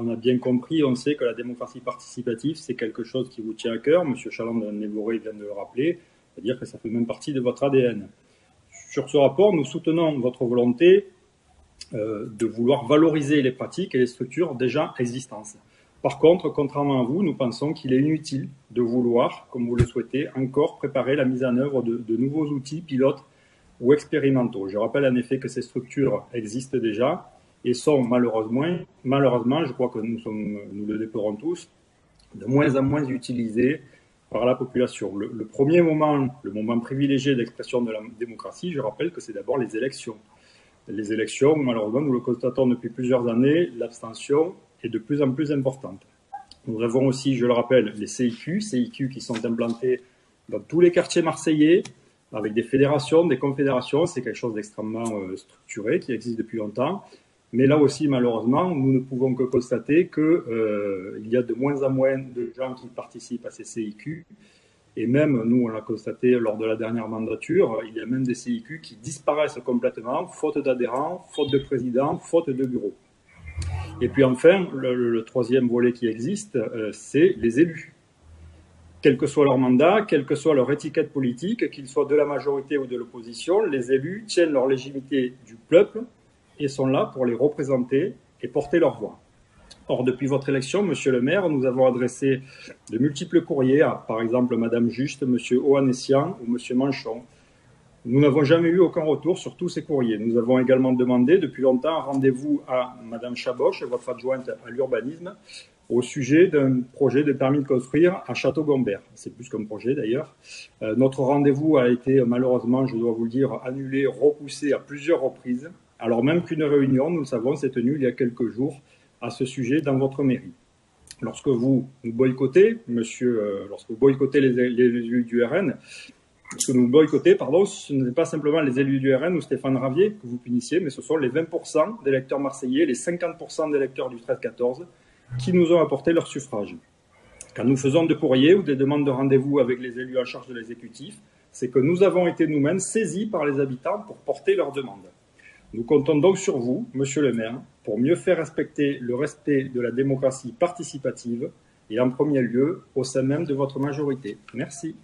on a bien compris, on sait que la démocratie participative, c'est quelque chose qui vous tient à cœur. Monsieur Chaland-Névoré vient de le rappeler, c'est-à-dire que ça fait même partie de votre ADN. Sur ce rapport, nous soutenons votre volonté de vouloir valoriser les pratiques et les structures déjà existantes. Par contre, contrairement à vous, nous pensons qu'il est inutile de vouloir, comme vous le souhaitez, encore préparer la mise en œuvre de nouveaux outils pilotes ou expérimentaux. Je rappelle en effet que ces structures existent déjà et sont malheureusement, je crois que nous le déplorons tous, de moins en moins utilisées par la population. Le premier moment, le moment privilégié d'expression de la démocratie, je rappelle que c'est d'abord les élections. Les élections, malheureusement, nous le constatons depuis plusieurs années, l'abstention est de plus en plus importante. Nous avons aussi, je le rappelle, les CIQ qui sont implantés dans tous les quartiers marseillais, avec des fédérations, des confédérations. C'est quelque chose d'extrêmement structuré, qui existe depuis longtemps. Mais là aussi, malheureusement, nous ne pouvons que constater qu'il y a de moins en moins de gens qui participent à ces CIQ. Et même, nous, on l'a constaté lors de la dernière mandature, il y a même des CIQ qui disparaissent complètement, faute d'adhérents, faute de présidents, faute de bureaux. Et puis enfin, le troisième volet qui existe, c'est les élus. Quel que soit leur mandat, quelle que soit leur étiquette politique, qu'ils soient de la majorité ou de l'opposition, les élus tiennent leur légitimité du peuple et sont là pour les représenter et porter leur voix. Or, depuis votre élection, Monsieur le maire, nous avons adressé de multiples courriers à, par exemple, Madame Juste, Monsieur Ohanessian ou Monsieur Manchon. Nous n'avons jamais eu aucun retour sur tous ces courriers. Nous avons également demandé depuis longtemps un rendez-vous à Madame Chaboche, votre adjointe à l'urbanisme, au sujet d'un projet de permis de construire à Château-Gombert. C'est plus qu'un projet d'ailleurs. Notre rendez-vous a été malheureusement, je dois vous le dire, annulé, repoussé à plusieurs reprises, alors même qu'une réunion, nous le savons, s'est tenue il y a quelques jours à ce sujet dans votre mairie. Lorsque vous boycottez, lorsque vous boycottez les élus du RN, ce que nous boycottez, ce n'est pas simplement les élus du RN ou Stéphane Ravier que vous punissiez, mais ce sont les 20% des électeurs marseillais, les 50% des électeurs du 13-14 qui nous ont apporté leur suffrage. Quand nous faisons des courriers ou des demandes de rendez-vous avec les élus en charge de l'exécutif, c'est que nous avons été nous-mêmes saisis par les habitants pour porter leurs demandes. Nous comptons donc sur vous, Monsieur le maire, pour mieux faire respecter le respect de la démocratie participative et en premier lieu au sein même de votre majorité. Merci.